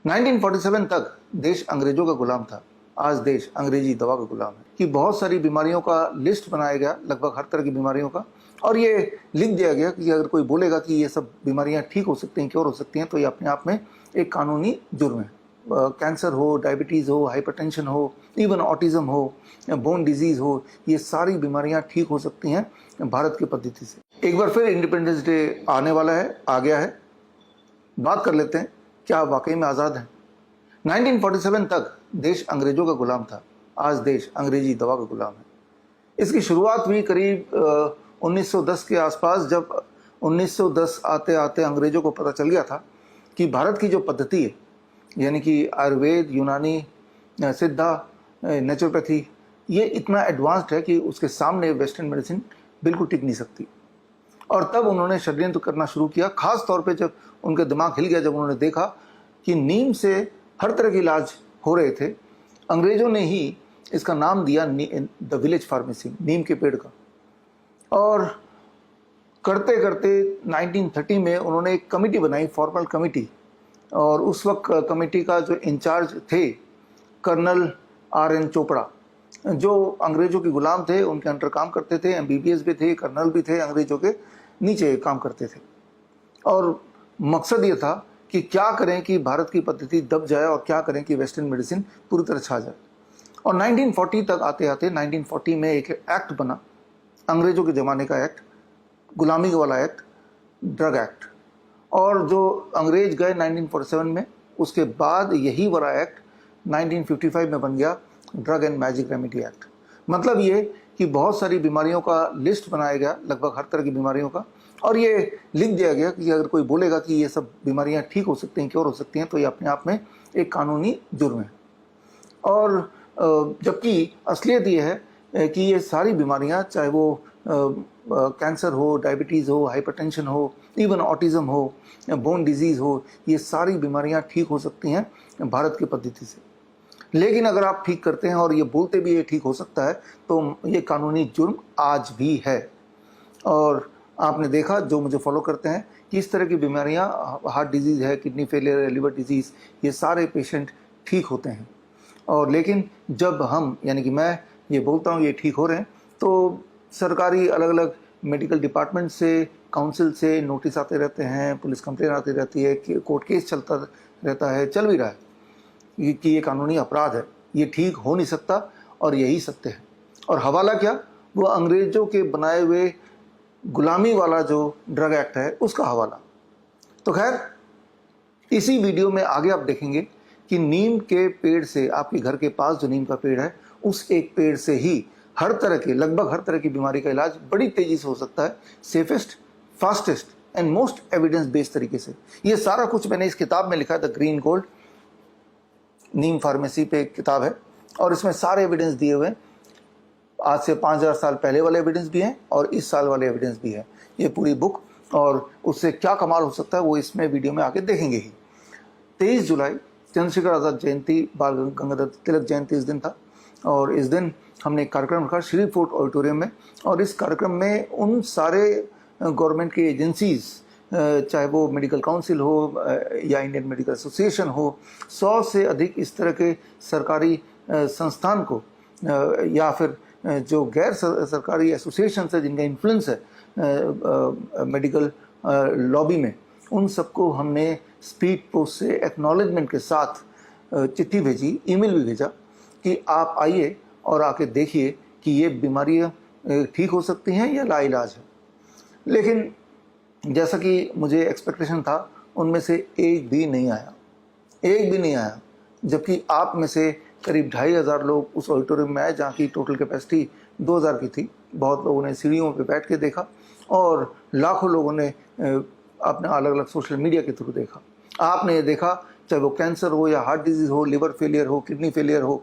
1947 तक देश अंग्रेजों का गुलाम था। आज देश अंग्रेजी दवा का गुलाम है। कि बहुत सारी बीमारियों का लिस्ट बनाया गया, लगभग हर तरह की बीमारियों का, और ये लिख दिया गया कि अगर कोई बोलेगा कि ये सब बीमारियां ठीक हो सकती हैं, क्योर हो सकती हैं, तो ये अपने आप में एक कानूनी जुर्म है। कैंसर हो, डायबिटीज़ हो, हाइपरटेंशन हो, इवन ऑटिज्म हो, बोन डिजीज़ हो, ये सारी बीमारियां ठीक हो सकती हैं भारत की पद्धति से। एक बार फिर इंडिपेंडेंस डे आने वाला है, आ गया है। बात कर लेते हैं, क्या वाकई में आज़ाद है? 1947 तक देश अंग्रेजों का गुलाम था। आज देश अंग्रेजी दवा का गुलाम है। इसकी शुरुआत हुई करीब 1910 के आसपास, जब 1910 आते आते अंग्रेजों को पता चल गया था कि भारत की जो पद्धति है, यानी कि आयुर्वेद, यूनानी, सिद्धा, नेचुरोपैथी, ये इतना एडवांस्ड है कि उसके सामने वेस्टर्न मेडिसिन बिल्कुल टिक नहीं सकती। और तब उन्होंने षड्यंत्र करना शुरू किया, खास तौर पे जब उनका दिमाग हिल गया, जब उन्होंने देखा कि नीम से हर तरह के इलाज हो रहे थे। अंग्रेजों ने ही इसका नाम दिया द विलेज फार्मेसी, नीम के पेड़ का। और करते करते 1930 में उन्होंने एक कमेटी बनाई, फॉर्मल कमेटी, और उस वक्त कमेटी का जो इंचार्ज थे कर्नल RN चोपड़ा, जो अंग्रेजों के गुलाम थे, उनके अंडर काम करते थे, MBBS भी थे, कर्नल भी थे, अंग्रेजों के नीचे काम करते थे। और मकसद ये था कि क्या करें कि भारत की पद्धति दब जाए और क्या करें कि वेस्टर्न मेडिसिन पूरी तरह छा जाए। और 1940 तक आते आते 1940 में एक एक्ट बना, अंग्रेजों के ज़माने का एक्ट, गुलामी वाला एक्ट, ड्रग एक्ट। और जो अंग्रेज गए 1947 में, उसके बाद यही वाला एक्ट 1955 में बन गया drug and magic remedy act. मतलब ये कि बहुत सारी बीमारियों का लिस्ट बनाया गया, लगभग हर तरह की बीमारियों का, और ये लिख दिया गया कि अगर कोई बोलेगा कि ये सब बीमारियां ठीक हो सकती हैं, क्योर हो सकती हैं, तो ये अपने आप में एक कानूनी जुर्म है। और जबकि असलियत ये है कि ये सारी बीमारियां, चाहे वो कैंसर हो, डायबिटीज़ हो, हाइपरटेंशन हो, इवन ऑटिज्म हो, बोन डिजीज़ हो, ये सारी बीमारियां ठीक हो सकती हैं भारत की पद्धति से। लेकिन अगर आप ठीक करते हैं और ये बोलते भी ये ठीक हो सकता है, तो ये कानूनी जुर्म आज भी है। और आपने देखा, जो मुझे फॉलो करते हैं, कि इस तरह की बीमारियां, हार्ट डिजीज़ है, किडनी फेलियर है, लिवर डिजीज़, ये सारे पेशेंट ठीक होते हैं। और लेकिन जब हम, यानी कि मैं ये बोलता हूँ ये ठीक हो रहे हैं, तो सरकारी अलग अलग मेडिकल डिपार्टमेंट से, काउंसिल से नोटिस आते रहते हैं, पुलिस कंप्लेन आती रहती है, कि कोर्ट केस चलता रहता है, चल भी रहा है कि ये कानूनी अपराध है, ये ठीक हो नहीं सकता, और यही सत्य है। और हवाला क्या, वो अंग्रेजों के बनाए हुए गुलामी वाला जो ड्रग एक्ट है, उसका हवाला। तो खैर, इसी वीडियो में आगे आप देखेंगे कि नीम के पेड़ से, आपके घर के पास जो नीम का पेड़ है, उस एक पेड़ से ही हर तरह के, लगभग हर तरह की बीमारी का इलाज बड़ी तेजी से हो सकता है, safest, fastest and most evidence based तरीके से। ये सारा कुछ मैंने इस किताब में लिखा है, the green gold, Neem pharmacy पे एक किताब है, और इसमें सारे एविडेंस दिए हुए हैं। आज से 5000 साल पहले वाले एविडेंस भी हैं और इस साल वाले एविडेंस भी है, ये पूरी बुक। और उससे क्या कमाल हो सकता है, वो इसमें वीडियो में आके देखेंगे ही। 23 जुलाई चंद्रशेखर आज़ाद जयंती, बाल गंगाधर तिलक जयंती इस दिन था, और इस दिन हमने एक कार्यक्रम रखा श्री फोर्ट ऑडिटोरियम में। और इस कार्यक्रम में उन सारे गवर्नमेंट की एजेंसीज़, चाहे वो मेडिकल काउंसिल हो या इंडियन मेडिकल एसोसिएशन हो, 100 से अधिक इस तरह के सरकारी संस्थान को, या फिर जो गैर सरकारी एसोसिएशन है जिनका इन्फ्लुएंस है मेडिकल लॉबी में, उन सबको हमने स्पीड पोस्ट से एक्नॉलेजमेंट के साथ चिट्ठी भेजी, ईमेल भी भेजा कि आप आइए और आके देखिए कि ये बीमारियाँ ठीक हो सकती हैं या लाइलाज है। लेकिन जैसा कि मुझे एक्सपेक्टेशन था, उनमें से एक भी नहीं आया, एक भी नहीं आया। जबकि आप में से करीब 2500 लोग उस ऑडिटोरियम में आए, जहाँ की टोटल कैपेसिटी 2000 की थी। बहुत लोगों ने सीढ़ियों पे बैठ के देखा, और लाखों लोगों ने अपने अलग अलग सोशल मीडिया के थ्रू देखा। आपने ये देखा, चाहे वो कैंसर हो या हार्ट डिजीज़ हो, लिवर फेलियर हो, किडनी फेलियर हो,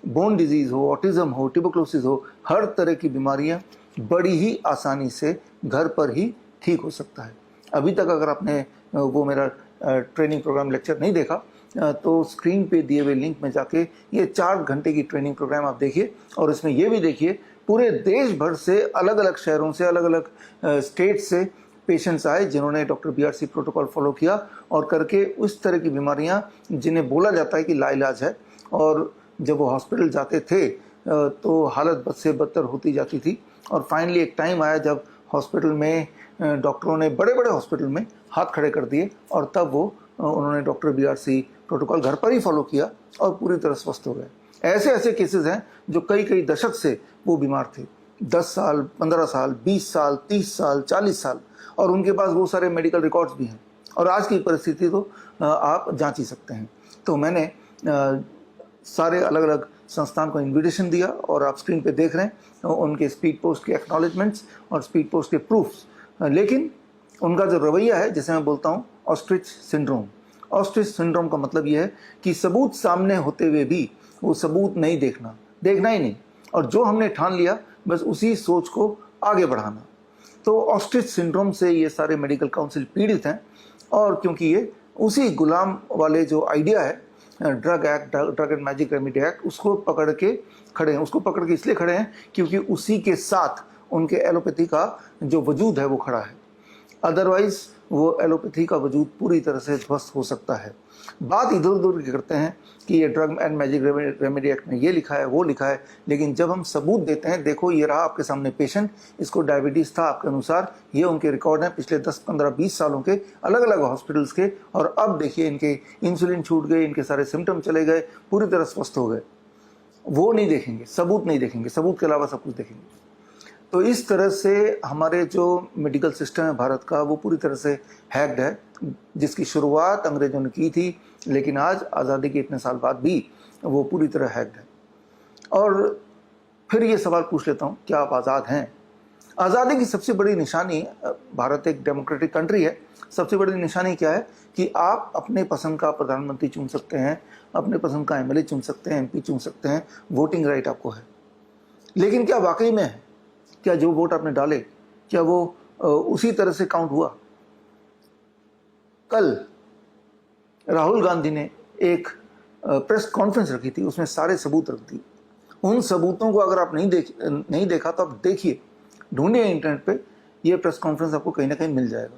बोन डिजीज़ हो, ऑटिज्म हो, ट्यूबरक्लोसिस हो, हर तरह की बीमारियां बड़ी ही आसानी से घर पर ही ठीक हो सकता है। अभी तक अगर आपने वो मेरा ट्रेनिंग प्रोग्राम लेक्चर नहीं देखा, तो स्क्रीन पे दिए हुए लिंक में जाके ये 4 घंटे की ट्रेनिंग प्रोग्राम आप देखिए, और इसमें ये भी देखिए पूरे देश भर से, अलग अलग शहरों से, अलग अलग स्टेट से पेशेंट्स आए जिन्होंने डॉक्टर BRC प्रोटोकॉल फॉलो किया और करके उस तरह की बीमारियां जिन्हें बोला जाता है कि लाइलाज है, और जब वो हॉस्पिटल जाते थे तो हालत बद से बदतर होती जाती थी। और फाइनली एक टाइम आया जब हॉस्पिटल में डॉक्टरों ने बड़े बड़े हॉस्पिटल में हाथ खड़े कर दिए, और तब वो उन्होंने डॉक्टर BRC प्रोटोकॉल घर पर ही फॉलो किया और पूरी तरह स्वस्थ हो गए। ऐसे ऐसे केसेस हैं जो कई कई दशक से वो बीमार थे, 10 साल, 15 साल, 20 साल, 30 साल, 40 साल, और उनके पास वो सारे मेडिकल रिकॉर्ड्स भी हैं। और आज की परिस्थिति तो आप जांच ही सकते हैं। तो मैंने सारे अलग अलग संस्थान को इन्विटेशन दिया, और आप स्क्रीन पे देख रहे हैं उनके स्पीड पोस्ट के एक्नॉलेजमेंट्स और स्पीड पोस्ट के प्रूफ्स। लेकिन उनका जो रवैया है, जैसे मैं बोलता हूँ ऑस्ट्रिच सिंड्रोम। ऑस्ट्रिच सिंड्रोम का मतलब यह है कि सबूत सामने होते हुए भी वो सबूत नहीं देखना, देखना ही नहीं, और जो हमने ठान लिया बस उसी सोच को आगे बढ़ाना। तो ऑस्ट्रिच सिंड्रोम से ये सारे मेडिकल काउंसिल पीड़ित हैं, और क्योंकि ये उसी गुलाम वाले जो आइडिया है drug and magic remedy act, उसको पकड़ के खड़े हैं। उसको पकड़ के इसलिए खड़े हैं क्योंकि उसी के साथ उनके एलोपैथी का जो वजूद है वो खड़ा है। अदरवाइज वो एलोपैथी का वजूद पूरी तरह से ध्वस्त हो सकता है। बात इधर उधर की करते हैं कि ये drug and magic remedy act में ये लिखा है, वो लिखा है, लेकिन जब हम सबूत देते हैं, देखो ये रहा आपके सामने पेशेंट, इसको डायबिटीज़ था आपके अनुसार, ये उनके रिकॉर्ड हैं पिछले 10, 15, 20 सालों के अलग अलग हॉस्पिटल्स के, और अब देखिए इनके इंसुलिन छूट गए, इनके सारे सिम्टम चले गए, पूरी तरह स्वस्थ हो गए। वो नहीं देखेंगे, सबूत नहीं देखेंगे, सबूत के अलावा सब कुछ देखेंगे। तो इस तरह से हमारे जो मेडिकल सिस्टम है भारत का, वो पूरी तरह से हैक्ड है, जिसकी शुरुआत अंग्रेजों ने की थी, लेकिन आज आज़ादी के इतने साल बाद भी वो पूरी तरह हैक्ड है। और फिर ये सवाल पूछ लेता हूँ, क्या आप आज़ाद हैं? आज़ादी की सबसे बड़ी निशानी, भारत एक डेमोक्रेटिक कंट्री है, सबसे बड़ी निशानी क्या है कि आप अपने पसंद का प्रधानमंत्री चुन सकते हैं, अपने पसंद का MLA चुन सकते हैं, MP चुन सकते हैं, वोटिंग राइट आपको है। लेकिन क्या वाकई में है? क्या जो वोट आपने डाले, क्या वो उसी तरह से काउंट हुआ? कल राहुल गांधी ने एक प्रेस कॉन्फ्रेंस रखी थी, उसमें सारे सबूत रख दिए। उन सबूतों को अगर आप नहीं देखा तो आप देखिए, ढूंढिए इंटरनेट पे, ये प्रेस कॉन्फ्रेंस आपको कहीं ना कहीं मिल जाएगा,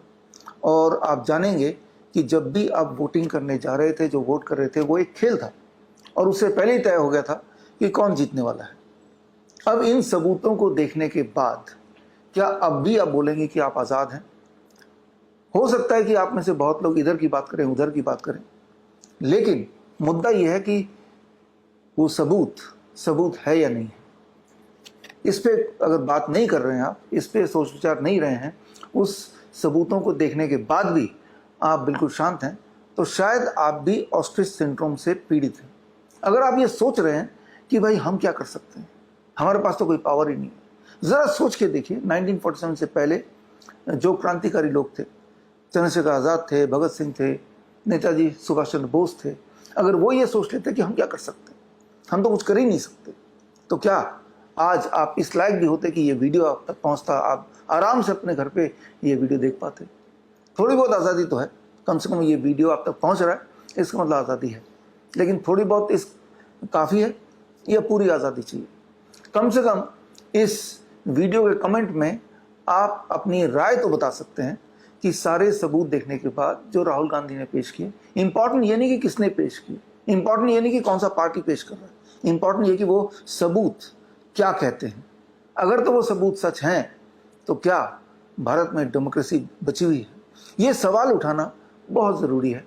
और आप जानेंगे कि जब भी आप वोटिंग करने जा रहे थे, जो वोट कर रहे थे, वो एक खेल था, और उससे पहले ही तय हो गया था कि कौन जीतने वाला है। अब इन सबूतों को देखने के बाद क्या अब भी आप बोलेंगे कि आप आज़ाद हैं? हो सकता है कि आप में से बहुत लोग इधर की बात करें, उधर की बात करें, लेकिन मुद्दा यह है कि वो सबूत है या नहीं है। इस पे अगर बात नहीं कर रहे हैं आप, इस पे सोच विचार नहीं रहे हैं, उस सबूतों को देखने के बाद भी आप बिल्कुल शांत हैं, तो शायद आप भी ऑस्ट्रिच सिंड्रोम से पीड़ित हैं। अगर आप ये सोच रहे हैं कि भाई हम क्या कर सकते हैं, हमारे पास तो कोई पावर ही नहीं है, ज़रा सोच के देखिए, 1947 से पहले जो क्रांतिकारी लोग थे, चंद्रशेखर आज़ाद थे, भगत सिंह थे, नेताजी सुभाष चंद्र बोस थे, अगर वो ये सोच लेते कि हम क्या कर सकते हैं, हम तो कुछ कर ही नहीं सकते, तो क्या आज आप इस लायक भी होते कि ये वीडियो आप तक पहुंचता, आप आराम से अपने घर पे ये वीडियो देख पाते? थोड़ी बहुत आज़ादी तो है, कम से कम ये वीडियो आप तक पहुंच रहा है, इसका मतलब आज़ादी है। लेकिन थोड़ी बहुत इस काफ़ी है या पूरी आज़ादी चाहिए? कम से कम इस वीडियो के कमेंट में आप अपनी राय तो बता सकते हैं कि सारे सबूत देखने के बाद जो राहुल गांधी ने पेश किए, इंपॉर्टेंट ये नहीं कि किसने पेश किए, इंपॉर्टेंट ये नहीं कि कौन सा पार्टी पेश कर रहा है, इंपॉर्टेंट ये कि वो सबूत क्या कहते हैं। अगर तो वो सबूत सच हैं तो क्या भारत में डेमोक्रेसी बची हुई है? ये सवाल उठाना बहुत ज़रूरी है,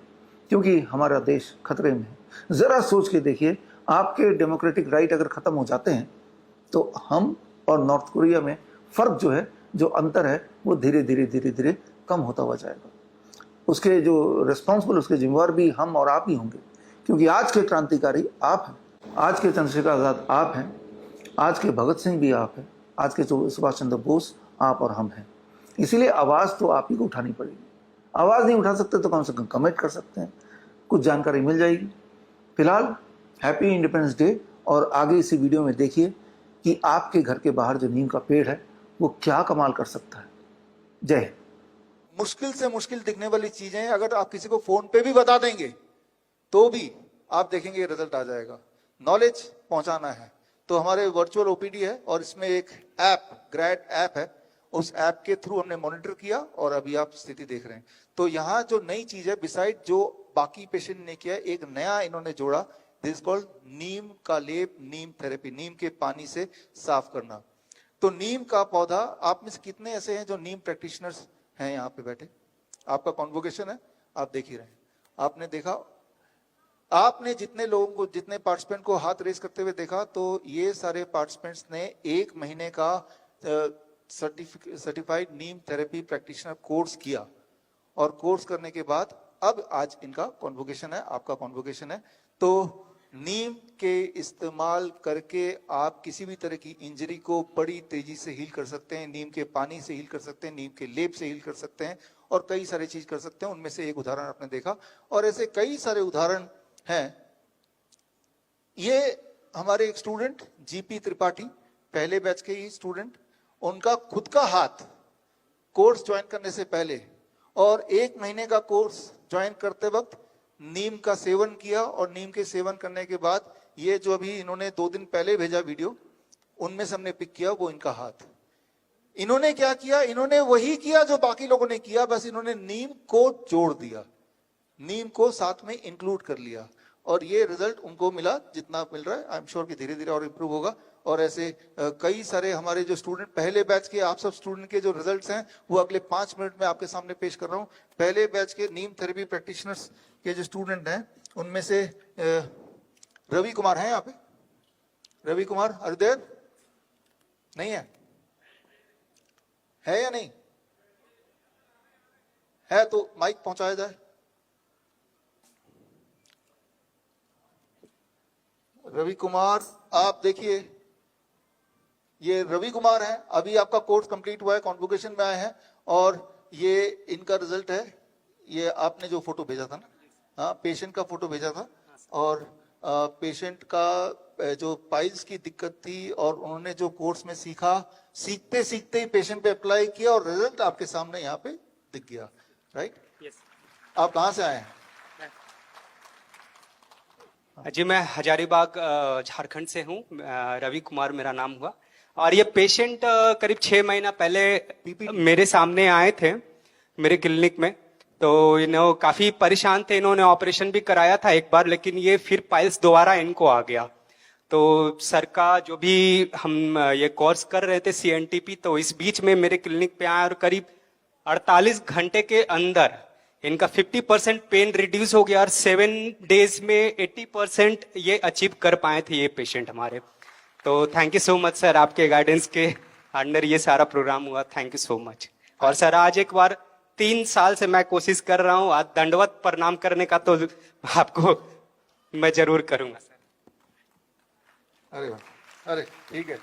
क्योंकि हमारा देश खतरे में है। ज़रा सोच के देखिए, आपके डेमोक्रेटिक राइट अगर ख़त्म हो जाते हैं तो हम और नॉर्थ कोरिया में फ़र्क जो है, जो अंतर है, वो धीरे धीरे कम होता हुआ जाएगा। उसके जो रिस्पॉन्सिबल, उसके जिम्मेवार भी हम और आप ही होंगे, क्योंकि आज के क्रांतिकारी आप हैं, आज के चंद्रशेखर आज़ाद आप हैं, आज के भगत सिंह भी आप हैं, आज के सुभाष चंद्र बोस आप और हम हैं। इसीलिए आवाज़ तो आप ही को उठानी पड़ेगी। आवाज़ नहीं उठा सकते तो कम से कम कमेंट कर सकते हैं, कुछ जानकारी मिल जाएगी। फिलहाल हैप्पी इंडिपेंडेंस डे, और आगे इसी वीडियो में देखिए कि आपके घर के बाहर जो नीम का पेड़ है वो क्या कमाल कर सकता है। जय हिंद। मुश्किल से मुश्किल दिखने वाली चीजें अगर आप किसी को फोन पे भी बता देंगे तो भी आप देखेंगे रिजल्ट आ जाएगा। नॉलेज पहुंचाना है तो हमारे वर्चुअल ओपीडी है, और इसमें एक ऐप, ग्रैड ऐप है, उस ऐप के थ्रू हमने मॉनिटर किया और अभी आप स्थिति देख रहे हैं। तो यहाँ जो नई चीज है, बिसाइड जो बाकी पेशेंट ने किया, एक नया इन्होंने जोड़ा, दिस कॉल्ड नीम का लेप, नीम थेरेपी, नीम के पानी से साफ करना। तो नीम का पौधा, आप में से कितने ऐसे हैं जो नीम प्रैक्टिशनर्स हैं यहाँ पे बैठे? आपका कॉन्वोकेशन है, आप देख ही रहे हैं। आपने देखा, आपने जितने लोगों को, जितने पार्टिसिपेंट को हाथ रेस करते हुए देखा, तो ये सारे पार्टिसिपेंट्स ने 1 महीने का certified neem therapy practitioner course किया, और कोर्स करने के बाद अब आज इनका कॉन्वोकेशन है, आपका कॉन्वोकेशन है। तो नीम के इस्तेमाल करके आप किसी भी तरह की इंजरी को बड़ी तेजी से हील कर सकते हैं। नीम के पानी से हील कर सकते हैं, नीम के लेप से हील कर सकते हैं, और कई सारी चीज कर सकते हैं। उनमें से एक उदाहरण आपने देखा, और ऐसे कई सारे उदाहरण हैं। ये हमारे एक स्टूडेंट जीपी त्रिपाठी, पहले बैच के ही स्टूडेंट, उनका खुद का हाथ कोर्स ज्वाइन करने से पहले और 1 महीने का कोर्स ज्वाइन करते वक्त नीम का सेवन किया, और नीम के सेवन करने के बाद ये जो अभी इन्होंने 2 दिन पहले भेजा वीडियो, उनमें से हमने पिक किया वो इनका हाथ। इन्होंने क्या किया? इन्होंने वही किया जो बाकी लोगों ने किया, बस इन्होंने नीम को जोड़ दिया, नीम को साथ में इंक्लूड कर लिया, और ये रिजल्ट उनको मिला जितना मिल रहा है। आई एम श्योर कि धीरे धीरे और इंप्रूव होगा। और ऐसे कई सारे हमारे जो स्टूडेंट, पहले बैच के आप सब स्टूडेंट के जो रिजल्ट्स हैं वो अगले 5 मिनट में आपके सामने पेश कर रहा हूं। पहले बैच के नीम थेरेपी प्रैक्टिशनर्स के जो स्टूडेंट हैं, उनमें से रवि कुमार हैं यहाँ पे? Ravi Kumar are there? नहीं है या नहीं है? तो माइक पहुंचाया जाए। रवि कुमार, आप देखिए, ये रवि कुमार है, अभी आपका कोर्स कंप्लीट हुआ है, कॉन्वोकेशन में आए हैं, और ये इनका रिजल्ट है। ये आपने जो फोटो भेजा था ना, हाँ, पेशेंट का फोटो भेजा था, और पेशेंट का जो पाइल्स की दिक्कत थी, और उन्होंने जो कोर्स में सीखा, सीखते सीखते ही पेशेंट पे अप्लाई किया, और रिजल्ट आपके सामने यहाँ पे दिख गया, राइट? यस। आप कहाँ से आए हैं? जी, मैं हजारीबाग झारखंड से हूँ। रवि कुमार मेरा नाम हुआ, और ये पेशेंट करीब 6 महीना पहले मेरे सामने आए थे मेरे क्लिनिक में। तो इन्हों काफी परेशान थे, इन्होंने ऑपरेशन भी कराया था एक बार, लेकिन ये फिर पाइल्स दोबारा इनको आ गया। तो सर का जो भी हम ये कोर्स कर रहे थे CNTP, तो इस बीच में मेरे क्लिनिक पे आए, और करीब 48 घंटे के अंदर इनका 50% पेन रिड्यूस हो गया, और 7 डेज में 80% ये अचीव कर पाए थे ये पेशेंट हमारे। तो thank you so much sir, आपके गाइडेंस के अंडर ये सारा प्रोग्राम हुआ। Thank you so much. और सर, आज एक बार 3 साल से मैं कोशिश कर रहा हूँ, आज दंडवत प्रणाम करने का तो आपको मैं जरूर करूंगा सर। अरे वाह, अरे ठीक है,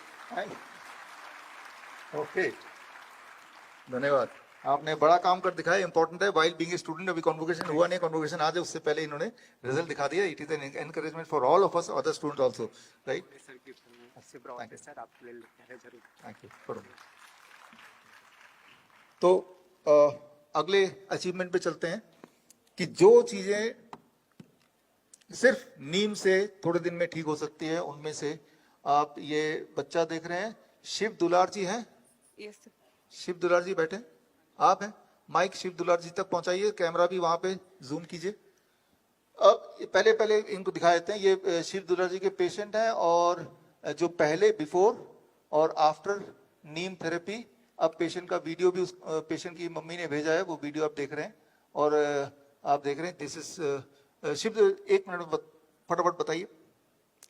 ओके, धन्यवाद। आपने बड़ा काम कर दिखाया, इंपॉर्टेंट है। वाइल बीइंग ए स्टूडेंट, अभी कॉन्वोकेशन हुआ नहीं, कॉन्वोकेशन आज है, उससे पहले इन्होंने रिजल्ट दिखा दिया। It is an encouragement for all of us, other student also, right? Sir आप ले लेते हैं जरूर। Thank you. तो अगले अचीवमेंट पे चलते हैं, कि जो चीजें सिर्फ नीम से थोड़े दिन में ठीक हो सकती है, उनमें से आप ये बच्चा देख रहे हैं, शिव दुलार जी हैं? यस। शिव दुलार जी बैठे, आप हैं? माइक शिव दुलार जी तक पहुंचाइए, कैमरा भी वहां पे जूम कीजिए। अब पहले इनको दिखा देते हैं। ये शिव दुलार जी के पेशेंट हैं, और जो पहले बिफोर और आफ्टर नीम थेरेपी, अब पेशेंट का वीडियो भी उस पेशेंट की मम्मी ने भेजा है, वो वीडियो आप देख रहे हैं, और आप देख रहे हैं। दिस इज शिव, 1 मिनट फटाफट बताइए।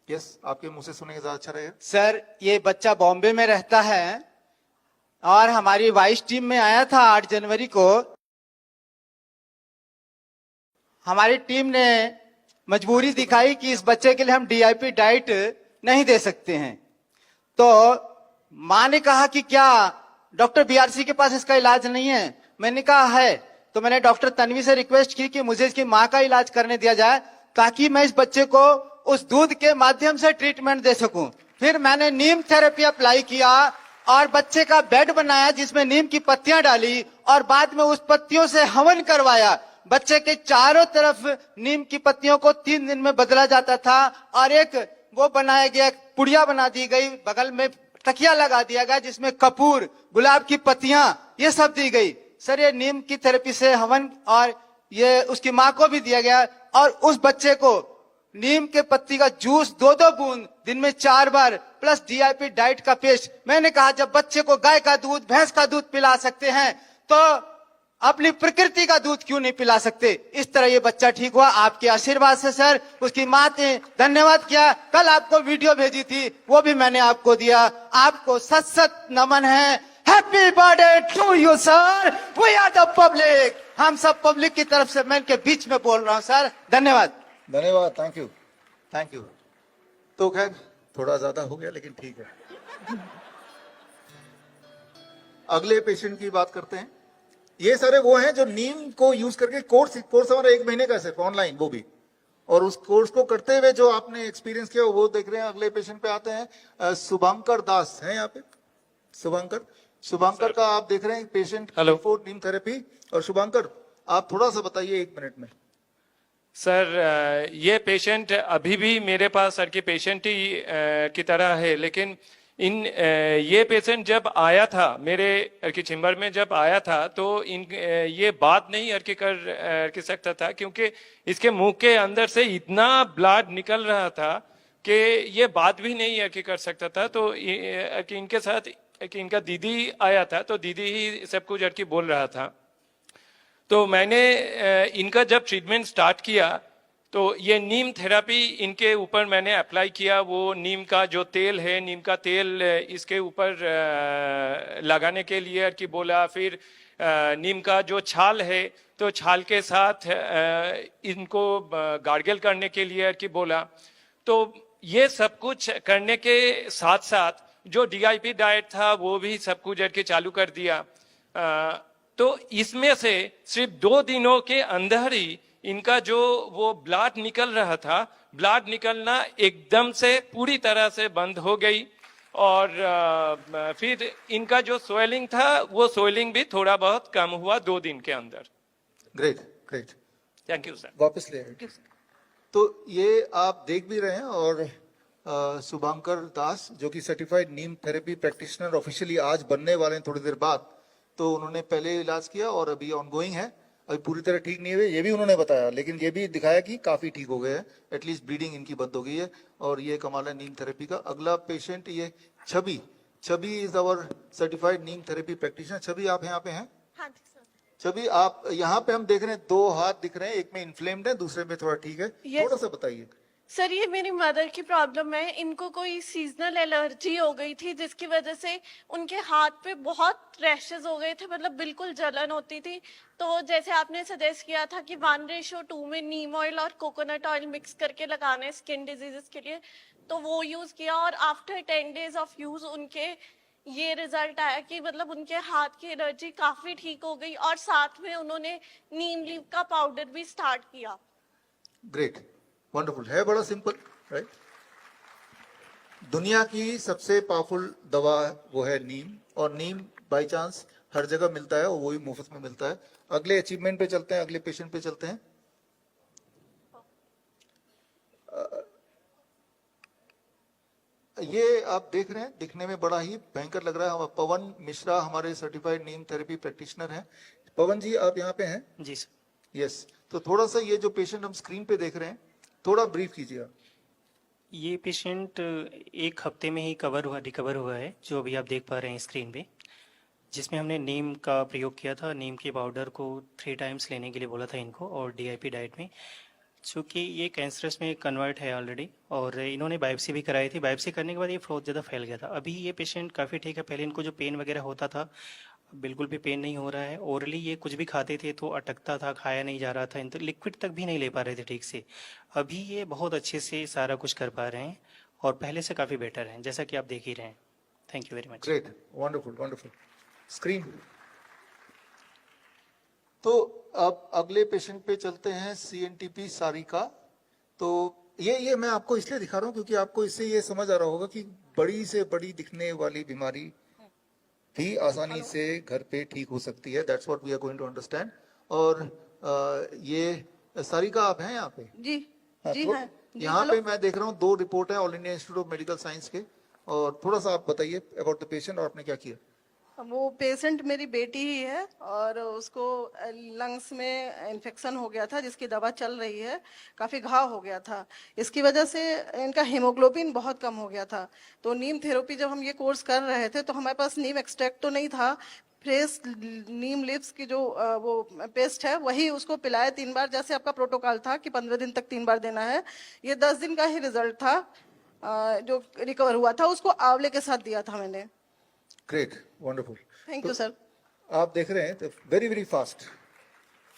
यस, आपके मुंह से सुनेंगे ज्यादा अच्छा रहेगा। सर, ये बच्चा बॉम्बे में रहता है, और हमारी वाइस टीम में आया था 8 जनवरी को। हमारी टीम ने मजबूरी दिखाई कि इस बच्चे के लिए हम DIP डाइट नहीं दे सकते हैं। तो माँ ने कहा कि क्या डॉक्टर BRC के पास इसका इलाज नहीं है? मैंने कहा है। तो मैंने डॉक्टर तन्वी से रिक्वेस्ट की कि मुझे इसकी माँ का इलाज करने दिया जाए, ताकि मैं इस बच्चे को उस दूध के माध्यम से ट्रीटमेंट दे सकूं। फिर मैंने नीम थेरेपी अप्लाई किया, और बच्चे का बेड बनाया जिसमें नीम की पत्तियां डाली, और बाद में उस पत्तियों से हवन करवाया। बच्चे के चारों तरफ नीम की पत्तियों को 3 दिन में बदला जाता था, और एक वो बनाया गया, पुड़िया बना दी गई, बगल में तकिया लगा दिया गया जिसमें कपूर, गुलाब की पत्तियां, ये सब दी गई। सर ये नीम की थेरेपी से हवन और ये उसकी माँ को भी दिया गया और उस बच्चे को नीम के पत्ती का जूस 2-2 बूंद दिन में 4 बार प्लस डीआईपी डाइट का पेस्ट। मैंने कहा जब बच्चे को गाय का दूध, भैंस का दूध पिला सकते हैं तो अपनी प्रकृति का दूध क्यों नहीं पिला सकते। इस तरह ये बच्चा ठीक हुआ आपके आशीर्वाद से सर। उसकी माँ ने धन्यवाद किया, कल आपको वीडियो भेजी थी वो भी मैंने आपको दिया। आपको सत सत नमन है। Happy birthday to you sir, we are the public. हम सब पब्लिक की तरफ से मैं इनके बीच में बोल रहा हूँ सर। धन्यवाद। धन्यवाद, थैंक यू, थैंक यू। तो खैर थोड़ा ज्यादा हो गया लेकिन ठीक है। अगले पेशेंट की बात करते हैं। ये सारे वो हैं जो नीम को यूज करके कोर्स हमारा 1 महीने का सिर्फ ऑनलाइन, वो भी, और उस कोर्स को करते हुए जो आपने एक्सपीरियंस किया वो देख रहे हैं। अगले पेशेंट पे आते हैं। शुभंकर दास हैं यहाँ पे। शुभंकर का आप देख रहे हैं पेशेंट फॉर नीम थेरेपी। और शुभंकर आप थोड़ा सा बताइए 1 मिनट में। सर ये पेशेंट अभी भी मेरे पास सर के पेशेंट ही की तरह है, लेकिन ये पेशेंट जब आया था मेरे की चेम्बर में, जब आया था तो ये बात नहीं कर सकता था क्योंकि इसके मुंह के अंदर से इतना ब्लड निकल रहा था कि ये बात भी नहीं कर सकता था। तो इनके साथ इनका दीदी आया था तो दीदी ही सब कुछ बोल रहा था। तो मैंने इनका जब ट्रीटमेंट स्टार्ट किया तो ये नीम थेरेपी इनके ऊपर मैंने अप्लाई किया। वो नीम का जो तेल है, नीम का तेल इसके ऊपर लगाने के लिए कि बोला। फिर नीम का जो छाल है तो छाल के साथ इनको गार्गल करने के लिए कि बोला। तो ये सब कुछ करने के साथ साथ जो डीआईपी डाइट था वो भी सब कुछ चालू कर दिया। तो इसमें से सिर्फ 2 दिनों के अंदर ही इनका जो वो ब्लड निकल रहा था, ब्लड निकलना एकदम से पूरी तरह से बंद हो गई। और फिर इनका जो स्वेलिंग था वो स्वेलिंग भी थोड़ा बहुत कम हुआ 2 दिन के अंदर। Great great, thank you sir. वापस ले आए। तो ये आप देख भी रहे हैं। और शुभंकर दास जो कि certified neem therapy practitioner officially आज बनने वाले हैं थोड़ी देर बाद। तो उन्होंने पहले इलाज किया और अभी ऑनगोइंग है। अभी पूरी तरह ठीक नहीं हुए ये भी उन्होंने बताया, लेकिन ये भी दिखाया कि काफी ठीक हो गए हैं। एटलीस्ट ब्लीडिंग इनकी बंद हो गई है। और ये कमाल है नीम थेरेपी का। अगला पेशेंट ये Chhavi is our certified neem therapy practitioner. Chhavi आप यहाँ पे हैं? हाँ जी सर। छवि आप यहाँ पे हम देख रहे हैं 2 हाथ दिख रहे हैं, एक में इन्फ्लेम्ड है, दूसरे में थोड़ा ठीक है। थोड़ा सा बताइए। सर ये मेरी मदर की प्रॉब्लम है। इनको कोई सीजनल एलर्जी हो गई थी जिसकी वजह से उनके हाथ पे बहुत रैशेस हो गए थे, मतलब बिल्कुल जलन होती थी। तो जैसे आपने सजेस्ट किया था कि 1:2 में नीम ऑयल और कोकोनट ऑयल मिक्स करके लगाना है स्किन डिजीजेस के लिए, तो वो यूज किया। और आफ्टर 10 डेज ऑफ यूज उनके ये रिजल्ट आया कि मतलब उनके हाथ की एलर्जी काफी ठीक हो गई। और साथ में उन्होंने नीम लीव का पाउडर भी स्टार्ट किया। ग्रेट, वंडरफुल है। बड़ा सिंपल, राइट। दुनिया की सबसे पावरफुल दवा वो है नीम। और नीम बाय चांस हर जगह मिलता है और वो भी मुफ्त में मिलता है। अगले अचीवमेंट पे चलते हैं, अगले पेशेंट पे चलते हैं। ये आप देख रहे हैं, दिखने में बड़ा ही भयंकर लग रहा है। पवन मिश्रा हमारे सर्टिफाइड नीम थेरेपी प्रैक्टिशनर हैं। पवन जी आप यहाँ पे हैं? जी सर। यस। तो थोड़ा सा ये जो पेशेंट हम स्क्रीन पे देख रहे हैं थोड़ा ब्रीफ कीजिएगा। ये पेशेंट 1 हफ्ते में ही रिकवर हुआ है, जो अभी आप देख पा रहे हैं स्क्रीन पे, जिसमें हमने नीम का प्रयोग किया था। नीम के पाउडर को 3 टाइम्स लेने के लिए बोला था इनको, और डीआईपी डाइट में, चूँकि ये कैंसरस में कन्वर्ट है ऑलरेडी। और इन्होंने बायोप्सी भी कराई थी। बायोप्सी करने के बाद ये बहुत ज़्यादा फैल गया था। अभी ये पेशेंट काफ़ी ठीक है। पहले इनको जो पेन वगैरह होता था बिल्कुल भी पेन नहीं हो रहा है। ओरली ये कुछ भी खाते थे तो अटकता था, खाया नहीं जा रहा था, तो लिक्विड तक भी नहीं ले पा रहे थे ठीक से। अभी ये बहुत अच्छे से सारा कुछ कर पा रहे हैं और पहले से काफ़ी बेटर हैं, जैसा कि आप देख ही रहे हैं। Thank you very much. Great, wonderful wonderful. Screen. तो अब अगले पेशेंट पे चलते हैं, CNTP सारिका। तो ये मैं आपको इसलिए दिखा रहा हूँ क्योंकि आपको इससे ये समझ आ रहा होगा कि बड़ी से बड़ी दिखने वाली बीमारी भी आसानी से घर पे ठीक हो सकती है। That's what we are going to understand. और ये सारिका आप हैं यहाँ पे? जी हाँ, जी तो हाँ। यहाँ पे मैं देख रहा हूँ 2 रिपोर्ट है all India institute of medical science के। और थोड़ा सा आप बताइए अबाउट द पेशेंट और आपने क्या किया। वो पेशेंट मेरी बेटी ही है और उसको लंग्स में इन्फेक्शन हो गया था जिसकी दवा चल रही है, काफ़ी घाव हो गया था। इसकी वजह से इनका हीमोग्लोबिन बहुत कम हो गया था। तो नीम थेरेपी जब हम ये कोर्स कर रहे थे तो हमारे पास नीम एक्सट्रैक्ट तो नहीं था, फ्रेश नीम लिव्स की जो वो पेस्ट है वही उसको पिलाया 3 बार, जैसे आपका प्रोटोकॉल था कि 15 दिन तक 3 बार देना है। ये 10 दिन का ही रिजल्ट था जो रिकवर हुआ था, उसको आंवले के साथ दिया था मैंने। Great, wonderful. Thank you sir. आप देख रहे हैं तो very very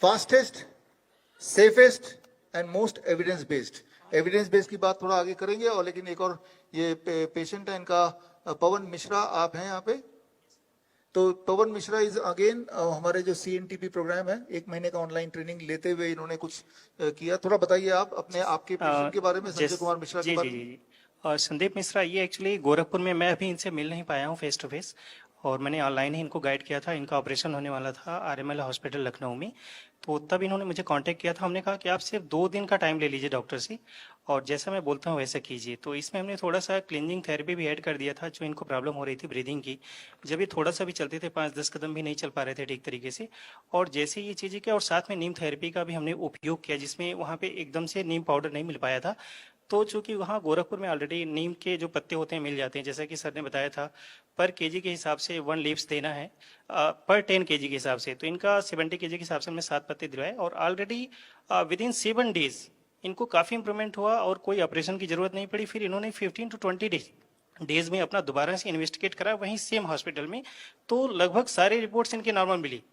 fastest, safest and most evidence based की बात थोड़ा आगे करेंगे। और लेकिन एक और ये पेशेंट है इनका पवन मिश्रा, आप हैं यहाँ पे। तो पवन मिश्रा इज अगेन हमारे जो CNTP प्रोग्राम है, 1 महीने का ऑनलाइन ट्रेनिंग लेते हुए इन्होंने कुछ किया। थोड़ा बताइए आप अपने आपके पेशेंट के बारे में, संजय कुमार मिश्रा के बारे में। जी। और संदीप मिश्रा ये एक्चुअली गोरखपुर में, मैं अभी इनसे मिल नहीं पाया हूँ फेस टू फेस, और मैंने ऑनलाइन ही इनको गाइड किया था। इनका ऑपरेशन होने वाला था RML हॉस्पिटल लखनऊ में, तो तब इन्होंने मुझे कांटेक्ट किया था। हमने कहा कि आप सिर्फ 2 दिन का टाइम ले लीजिए डॉक्टर से, और जैसा मैं बोलता हूँ वैसा कीजिए। तो इसमें हमने थोड़ा सा क्लींजिंग थेरेपी भी ऐड कर दिया था, जो इनको प्रॉब्लम हो रही थी ब्रीदिंग की। जब ये थोड़ा सा भी चलते थे, 5-10 कदम भी नहीं चल पा रहे थे ठीक तरीके से, और जैसे ये चीज़ें किया, और साथ में नीम थेरेपी का भी हमने उपयोग किया, जिसमें वहाँ पे एकदम से नीम पाउडर नहीं मिल पाया था। तो चूंकि वहाँ गोरखपुर में ऑलरेडी नीम के जो पत्ते होते हैं मिल जाते हैं, जैसा कि सर ने बताया था, पर केजी के हिसाब से 1 लीव्स देना है पर 10 केजी के हिसाब से। तो इनका 70 केजी के हिसाब से हमने 7 पत्ते दिलवाए, और ऑलरेडी विद इन 7 डेज इनको काफ़ी इंप्रूवमेंट हुआ और कोई ऑपरेशन की जरूरत नहीं पड़ी। फिर इन्होंने 15 to 20 डेज में अपना दोबारा से इन्वेस्टिगेट करा वहीं सेम हॉस्पिटल में, तो लगभग सारी रिपोर्ट्स इनके नॉर्मल मिली।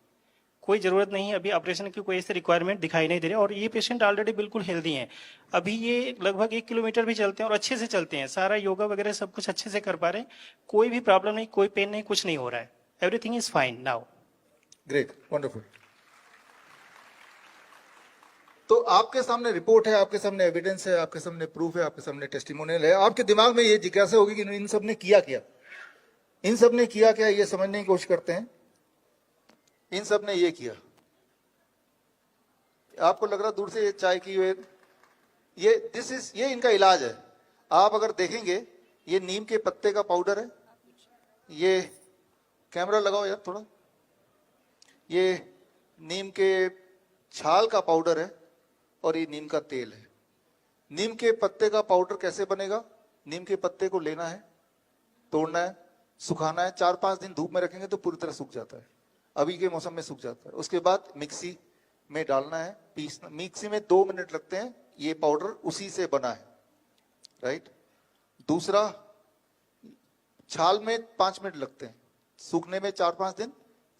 कोई जरूरत नहीं है अभी ऑपरेशन की, कोई ऐसे रिक्वायरमेंट दिखाई नहीं दे रही। और ये पेशेंट ऑलरेडी बिल्कुल हेल्दी हैं। अभी ये लगभग 1 किलोमीटर भी चलते हैं और अच्छे से चलते हैं, सारा योगा वगैरह सब कुछ अच्छे से कर पा रहे हैं। कोई भी प्रॉब्लम नहीं, कोई पेन नहीं, कुछ नहीं हो रहा है। Everything is fine now. Great, wonderful. तो आपके सामने रिपोर्ट है, आपके सामने एविडेंस है, आपके सामने प्रूफ है, आपके सामने टेस्टिमोनियल है। आपके दिमाग में ये जिज्ञासा होगी कि इन सब ने किया क्या, इन सब ने किया क्या, ये समझने की कोशिश करते हैं। इन सब ने ये किया, आपको लग रहा दूर से ये चाय की ये इनका इलाज है। आप अगर देखेंगे ये नीम के पत्ते का पाउडर है, ये कैमरा लगाओ यार थोड़ा, ये नीम के छाल का पाउडर है, और ये नीम का तेल है। नीम के पत्ते का पाउडर कैसे बनेगा, नीम के पत्ते को लेना है, तोड़ना है, सुखाना है, 4-5 दिन धूप में रखेंगे तो पूरी तरह सूख जाता है, अभी के मौसम में सूख जाता है। उसके बाद मिक्सी में डालना है, पीसना, मिक्सी में 2 मिनट लगते हैं, ये पाउडर उसी से बना है, राइट। दूसरा, छाल में 5 मिनट लगते हैं, सूखने में 4-5 दिन,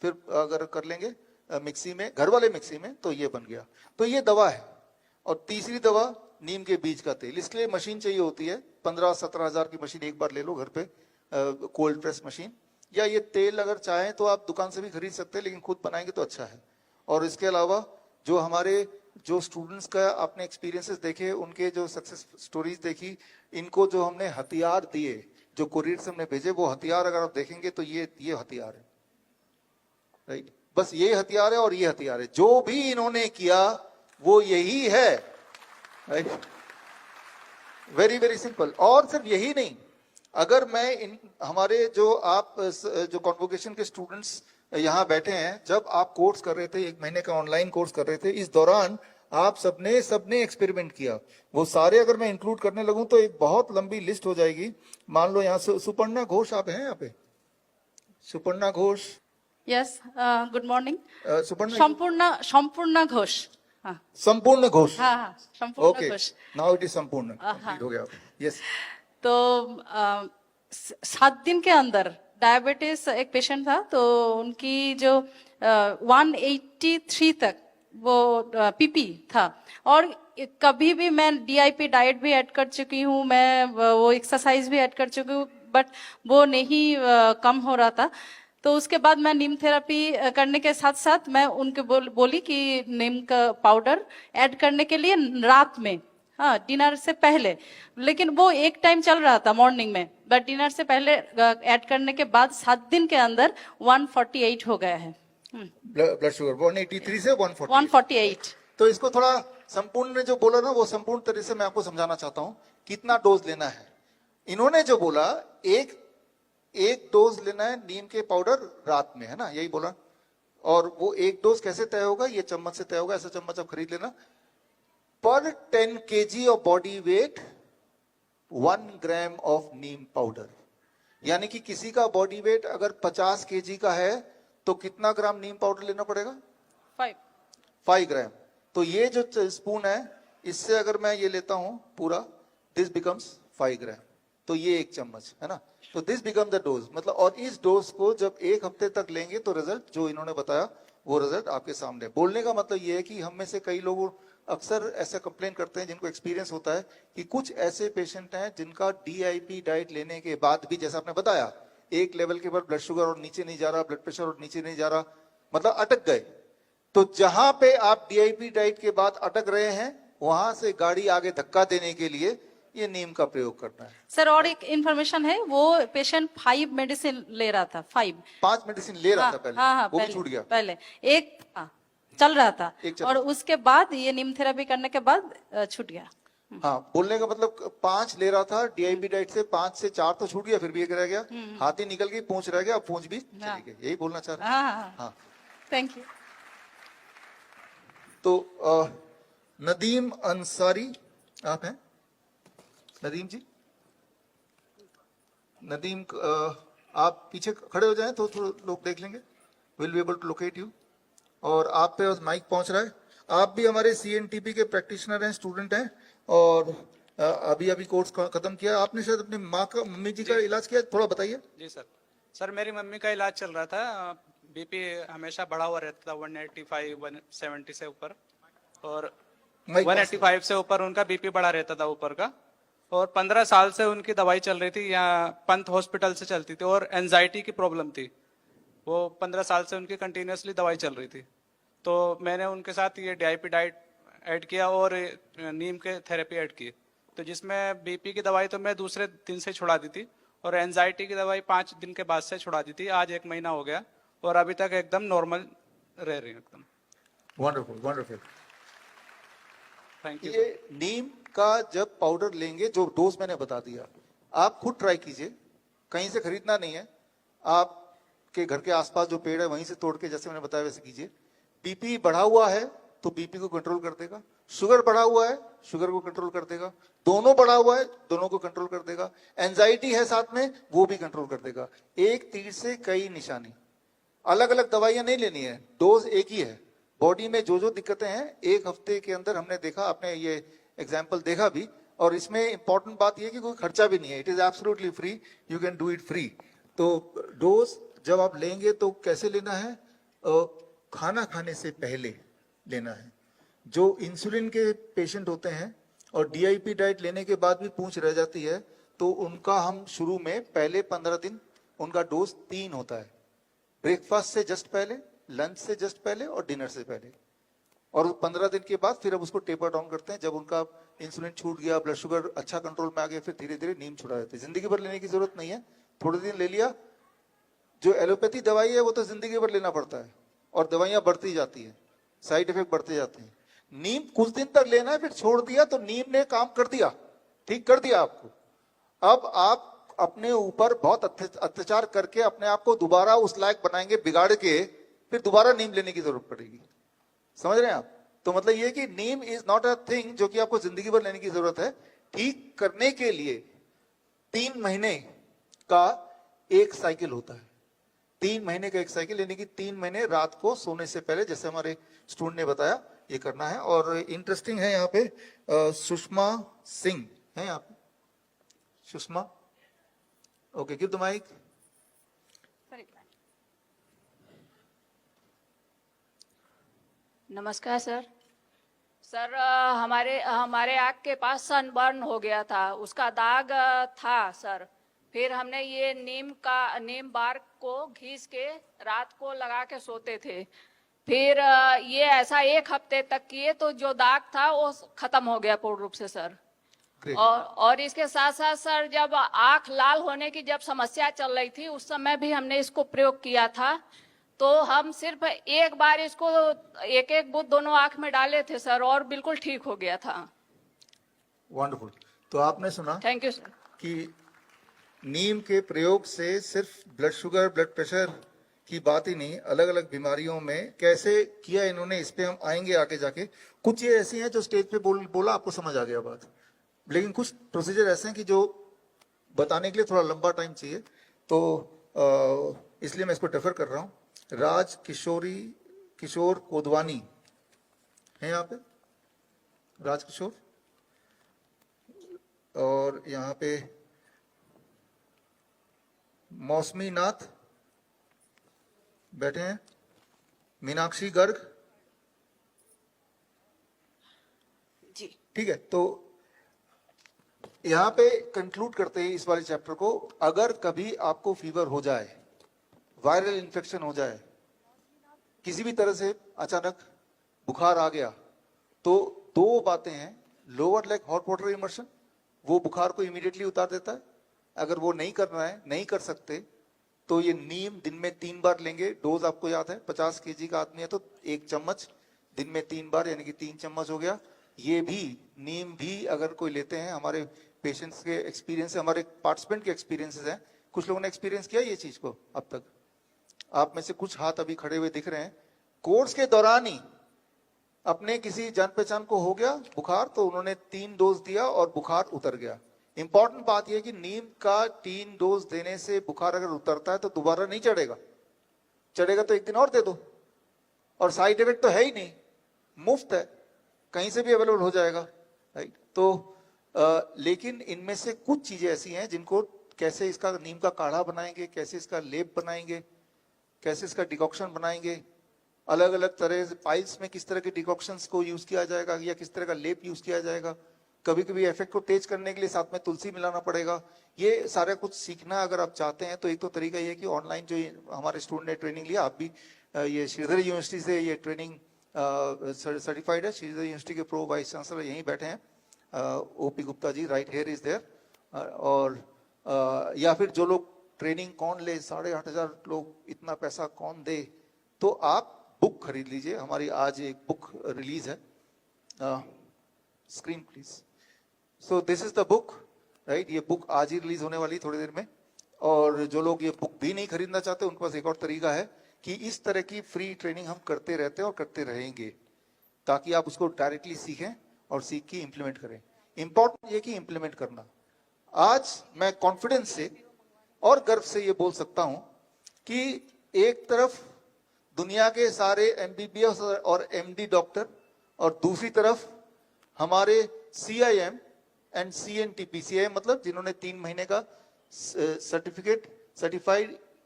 फिर अगर कर लेंगे मिक्सी में, घर वाले मिक्सी में, तो ये बन गया। तो ये दवा है। और तीसरी दवा नीम के बीज का तेल, इसके लिए मशीन चाहिए होती है, 15-17 हजार की मशीन एक बार ले लो घर पे, कोल्ड प्रेस मशीन। या ये तेल अगर चाहें तो आप दुकान से भी खरीद सकते हैं, लेकिन खुद बनाएंगे तो अच्छा है। और इसके अलावा जो हमारे जो स्टूडेंट्स का आपने एक्सपीरियंसेस देखे, उनके जो सक्सेस स्टोरीज देखी, इनको जो हमने हथियार दिए, जो कुरियर से हमने भेजे, वो हथियार अगर आप देखेंगे तो ये हथियार है, राइट। बस ये हथियार है और ये हथियार है, जो भी इन्होंने किया वो यही है, राइट। Very very simple. और सिर्फ यही नहीं, अगर मैं हमारे जो कॉन्वोकेशन के स्टूडेंट्स यहाँ बैठे हैं, जब आप कोर्स कर रहे थे, 1 महीने का ऑनलाइन कोर्स कर रहे थे, इस दौरान आप सबने एक्सपेरिमेंट किया। वो सारे अगर मैं इंक्लूड करने लगूं तो एक बहुत लंबी लिस्ट हो जाएगी। मान लो यहाँ सुपर्णा घोष, आप हैं यहाँ पे? Suparna Ghosh. Yes, good morning. Suparna, संपूर्ण घोष। हाँ, संपूर्ण घोष। हाँ, संपूर्ण okay, Ghosh. Now it is संपूर्ण, कंप्लीट हो गया। यस। तो 7 दिन के अंदर डायबिटीज एक पेशेंट था, तो उनकी जो 183 तक वो पीपी था, और कभी भी मैं DIP डाइट भी ऐड कर चुकी हूँ, मैं वो एक्सरसाइज भी ऐड कर चुकी हूँ, बट वो नहीं कम हो रहा था। तो उसके बाद मैं नीम थेरेपी करने के साथ साथ मैं उनके बोली कि नीम का पाउडर ऐड करने के लिए रात में, हाँ, डिनर से पहले। लेकिन वो एक टाइम चल रहा था मॉर्निंग में, बट डिनर से पहले ऐड करने के बाद 7 दिन के अंदर 148 हो गया है। ब्लड शुगर 183 से 148। तो इसको थोड़ा संपूर्ण ने जो बोला ना, वो संपूर्ण तरह से मैं आपको समझाना चाहता हूँ कितना डोज लेना है। इन्होंने जो बोला एक एक डोज लेना है नीम के पाउडर रात में, है ना, यही बोला। और वो एक डोज कैसे तय होगा, ये चम्मच से तय होगा, ऐसा चम्मच आप खरीद लेना। पर 10 kg of body weight 1 gram of Neem powder, यानी कि किसी का बॉडी वेट अगर 50 kg का है तो कितना ग्राम नीम पाउडर लेना पड़ेगा? 5 ग्राम। तो ये जो स्पून है इससे अगर मैं ये लेता हूं पूरा, दिस बिकम्स 5 ग्राम, तो ये एक चम्मच है ना, तो दिस बिकम द डोज। मतलब और इस डोज को जब 1 हफ्ते तक लेंगे तो रिजल्ट जो इन्होंने बताया वो रिजल्ट आपके सामने। बोलने का मतलब ये है कि हम में से कई लोग अक्सर ऐसा कंप्लेन करते हैं, जिनको एक्सपीरियंस होता है कि कुछ ऐसे पेशेंट हैं जिनका DIP डाइट लेने के बाद भी, जैसा आपने बताया, एक लेवल के बाद ब्लड शुगर और नीचे नहीं जा रहा, ब्लड प्रेशर और नीचे नहीं जा रहा, मतलब अटक गए। तो जहां पे आप DIP डाइट के बाद अटक रहे हैं वहां से गाड़ी आगे धक्का देने के लिए ये नीम का प्रयोग करना है। सर और एक इन्फॉर्मेशन है, वो पेशेंट 5 मेडिसिन ले रहा था, 5 मेडिसिन ले रहा था पहले, हाँ, वो भी पहले, छूट गया। पहले एक चल रहा था एक चल और उसके बाद ये नीम थेरेपी करने के बाद छूट गया। हाँ, बोलने का मतलब 5 ले रहा था DIP डाइट से, 5 से 4 तो छूट गया, फिर भी एक रह गया, हाथी निकल गई, पूंछ रह गया, अब पूंछ भी चली गई, यही बोलना चाह रहा हूं। हाँ, थैंक यू। तो नदीम अंसारी आप हैं? नदीम जी, नदीम आप पीछे खड़े हो जाएं तो लोग देख लेंगे, will be able to locate you. और आप पे माइक पहुंच रहा है। आप भी हमारे CNTP के प्रैक्टिशनर हैं, स्टूडेंट हैं, और अभी कोर्स खत्म किया। आपने शायद अपनी मम्मी जी का इलाज किया, थोड़ा बताइए। जी सर मेरी मम्मी का इलाज चल रहा था, BP हमेशा बढ़ा हुआ रहता था, 185 170 से ऊपर, और 185 से ऊपर उनका BP बढ़ा रहता था ऊपर का, और 15 साल से उनकी दवाई चल रही थी, यहाँ पंत हॉस्पिटल से चलती थी, और एंजाइटी की प्रॉब्लम थी, वो 15 साल से उनकी कंटिन्यूसली दवाई चल रही थी। तो मैंने उनके साथ ये DIP डाइट ऐड किया और नीम के थेरेपी ऐड की, तो जिसमें BP की दवाई तो मैं दूसरे दिन से छुड़ा दी थी, और एंजाइटी की दवाई 5 दिन के बाद से छुड़ा दी थी। आज 1 महीना हो गया और अभी तक एकदम नॉर्मल रह रही हूँ एकदम। Wonderful wonderful, thank you. ये नीम का जब पाउडर लेंगे, जो डोज मैंने बता दिया, आप खुद ट्राई कीजिए, कहीं से खरीदना नहीं है, आपके घर के आसपास जो पेड़ है वहीं से तोड़ के, जैसे मैंने बताया वैसे कीजिए। BP बढ़ा हुआ है तो BP को कंट्रोल कर देगा, शुगर बढ़ा हुआ है शुगर को कंट्रोल कर देगा, दोनों बढ़ा हुआ है दोनों को कंट्रोल कर देगा, एंजाइटी है साथ में वो भी कंट्रोल कर देगा। एक तीर से कई निशानी। अलग अलग दवाइयां नहीं लेनी है, डोज एक ही है। बॉडी में जो दिक्कतें हैं 1 हफ्ते के अंदर हमने देखा, आपने ये एग्जाम्पल देखा भी, और इसमें इंपॉर्टेंट बात यह कि कोई खर्चा भी नहीं है, it is absolutely free, you can do it free. तो डोज जब आप लेंगे तो कैसे लेना है, खाना खाने से पहले लेना है। जो इंसुलिन के पेशेंट होते हैं और DIP डाइट लेने के बाद भी पूंछ रह जाती है, तो उनका हम शुरू में पहले 15 दिन उनका डोज 3 होता है, ब्रेकफास्ट से जस्ट पहले, लंच से जस्ट पहले और डिनर से पहले, और 15 दिन के बाद फिर अब उसको टेपर डाउन करते हैं। जब उनका इंसुलिन छूट गया, ब्लड शुगर अच्छा कंट्रोल में आ गया, फिर धीरे धीरे नीम छुड़ा देते हैं। जिंदगी भर लेने की जरूरत नहीं है, थोड़े दिन ले लिया। जो एलोपैथी दवाई है वो तो जिंदगी भर लेना पड़ता है और दवाइयां बढ़ती जाती है, साइड इफेक्ट बढ़ते जाते हैं। नीम कुछ दिन तक लेना है, फिर छोड़ दिया तो नीम ने काम कर दिया, ठीक कर दिया आपको। अब आप अपने ऊपर बहुत अत्याचार करके अपने आप को दोबारा उस लायक बनाएंगे, बिगाड़ के फिर दोबारा नीम लेने की जरूरत पड़ेगी। समझ रहे हैं आप? तो मतलब ये कि नीम इज नॉट अ थिंग जो कि आपको जिंदगी भर लेने की जरूरत है। ठीक करने के लिए 3 महीने का एक साइकिल होता है, 3 महीने का एक साइकिल, यानी कि 3 महीने रात को सोने से पहले, जैसे हमारे स्टूडेंट ने बताया, ये करना है। और इंटरेस्टिंग है यहाँ पे सुषमा सिंह है यहाँ पे, Sushma, okay, give the mic. नमस्कार सर, हमारे आँख के पास सनबर्न हो गया था, उसका दाग था सर। फिर हमने ये नीम बार्क को घिस के रात को लगा के सोते थे। फिर ये ऐसा 1 हफ्ते तक किए तो जो दाग था वो खत्म हो गया पूर्ण रूप से सर। और इसके साथ साथ सर, जब आँख लाल होने की जब समस्या चल रही थी उस समय भी हमने इसको प्रयोग किया था। तो हम सिर्फ एक बार इसको एक बूंद दोनों आंख में डाले थे सर, और बिल्कुल ठीक हो गया था। वंडरफुल। तो आपने सुना, थैंक यू सर, कि नीम के प्रयोग से सिर्फ ब्लड शुगर, ब्लड प्रेशर की बात ही नहीं, अलग अलग बीमारियों में कैसे किया इन्होंने, इस पे हम आएंगे आगे जाके। कुछ चीजें ऐसी हैं जो स्टेज पे बोला आपको समझ आ गया बात, लेकिन कुछ प्रोसीजर ऐसे हैं कि जो बताने के लिए थोड़ा लंबा टाइम चाहिए, तो इसलिए मैं इसको डेफर कर रहा हूँ। राज किशोर कोदवानी है यहाँ पे, राज किशोर, और यहाँ पे मौसमी नाथ बैठे हैं, मीनाक्षी गर्ग जी। ठीक है, तो यहाँ पे कंक्लूड करते हैं इस वाले चैप्टर को। अगर कभी आपको फीवर हो जाए, वायरल इन्फेक्शन हो जाए, किसी भी तरह से अचानक बुखार आ गया, तो दो बातें हैं। Lower leg hot water immersion, वो बुखार को इमीडिएटली उतार देता है। अगर वो नहीं करना है, नहीं कर सकते, तो ये नीम दिन में 3 बार लेंगे। डोज आपको याद है, 50 kg का आदमी है तो 1 चम्मच दिन में 3 बार, यानी कि 3 चम्मच हो गया। ये भी नीम भी अगर कोई लेते हैं, हमारे पेशेंट्स के एक्सपीरियंस, हमारे पार्टिसिपेंट के एक्सपीरियंसेस हैं, कुछ लोगों ने एक्सपीरियंस किया ये चीज को अब तक। आप में से कुछ हाथ अभी खड़े हुए दिख रहे हैं। कोर्स के दौरान ही अपने किसी जान पहचान को हो गया बुखार, तो उन्होंने 3 डोज दिया और बुखार उतर गया। इंपॉर्टेंट बात यह कि नीम का 3 डोज देने से बुखार अगर उतरता है तो दोबारा नहीं चढ़ेगा, चढ़ेगा तो 1 दिन और दे दो, और साइड इफेक्ट तो है ही नहीं, मुफ्त है, कहीं से भी अवेलेबल हो जाएगा, राइट। तो लेकिन इनमें से कुछ चीजें ऐसी हैं जिनको कैसे इसका नीम का काढ़ा बनाएंगे, कैसे इसका लेप बनाएंगे, कैसे इसका डिकॉक्शन बनाएंगे, अलग अलग तरह से पाइल्स में किस तरह के डिकॉक्शंस को यूज किया जाएगा या किस तरह का लेप यूज किया जाएगा। कभी कभी इफेक्ट को तेज करने के लिए साथ में तुलसी मिलाना पड़ेगा। ये सारा कुछ सीखना अगर आप चाहते हैं तो एक तो तरीका ये है कि ऑनलाइन जो हमारे स्टूडेंट ने ट्रेनिंग लिया, आप भी ये श्रीधर यूनिवर्सिटी से ये ट्रेनिंग सर्टिफाइड है। श्रीधर यूनिवर्सिटी के प्रो वाइस चांसलर यहीं बैठे हैं, OP Gupta ji, right here is there. और या फिर जो लोग ट्रेनिंग कौन ले, 8,500 लोग, इतना पैसा कौन दे, तो आप बुक खरीद लीजिए। हमारी आज एक बुक रिलीज है, screen please. So this is the book, right. ये बुक आज ही रिलीज होने वाली थोड़ी देर में। और जो लोग ये बुक भी नहीं खरीदना चाहते, उनके पास एक और तरीका है कि इस तरह की फ्री ट्रेनिंग हम करते रहते हैं और करते रहेंगे, ताकि आप उसको डायरेक्टली सीखें और सीख के इंप्लीमेंट करें। इंपॉर्टेंट ये कि इंप्लीमेंट करना। आज मैं कॉन्फिडेंस से और गर्व से ये बोल सकता हूं कि एक तरफ दुनिया के सारे एमबीबीएस और एमडी डॉक्टर, और दूसरी तरफ हमारे CIM एंड CNTPCI, मतलब जिन्होंने 3 महीने का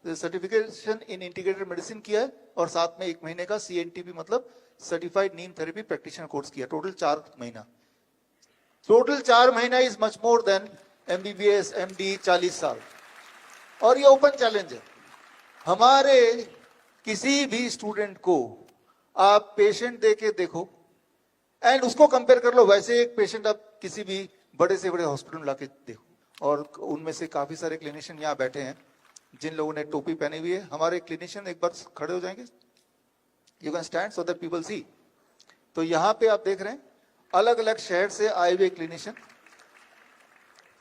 सर्टिफिकेशन इन इंटीग्रेटेड मेडिसिन किया है, और साथ में 1 महीने का CNTP मतलब certified neem therapy practitioner course किया। टोटल 4 महीना। टोटल 4 महीना is much more than MBBS MD 40 साल। और ये ओपन चैलेंज है हमारे किसी भी स्टूडेंट को। आप पेशेंट देके देखो एंड उसको कंपेयर कर लो, वैसे एक पेशेंट आप किसी भी बड़े से बड़े हॉस्पिटल में लाके देखो। और उनमें से काफी सारे क्लिनिशियन यहाँ बैठे हैं जिन लोगों ने टोपी पहनी हुई है। हमारे क्लिनिशियन एक बार खड़े हो जाएंगे, you can stand so that people see. तो यहाँ पे आप देख रहे हैं अलग अलग शहर से आए हुए क्लिनिशियन।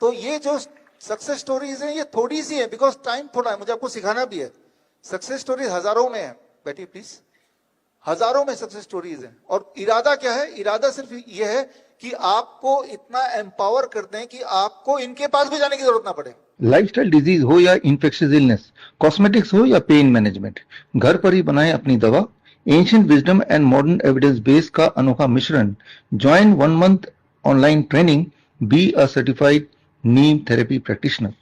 तो ये जो सक्सेस स्टोरीज हैं ये थोड़ी सी है, बिकॉज टाइम थोड़ा है, मुझे आपको सिखाना भी है। सक्सेस स्टोरीज हजारों में है, बैठिए प्लीज, हजारों में सक्सेस स्टोरीज हैं। और इरादा क्या है? इरादा सिर्फ ये है कि आपको इतना एम्पावर कर दें कि आपको इनके पास भी जाने की जरूरत ना पड़े। लाइफस्टाइल डिजीज हो या इन्फेक्शियस इलनेस, कॉस्मेटिक्स हो या पेन मैनेजमेंट, घर पर ही बनाएं अपनी दवा। Ancient wisdom and modern evidence base का अनोखा मिश्रण। Join 1 month online training, be a certified neem therapy practitioner.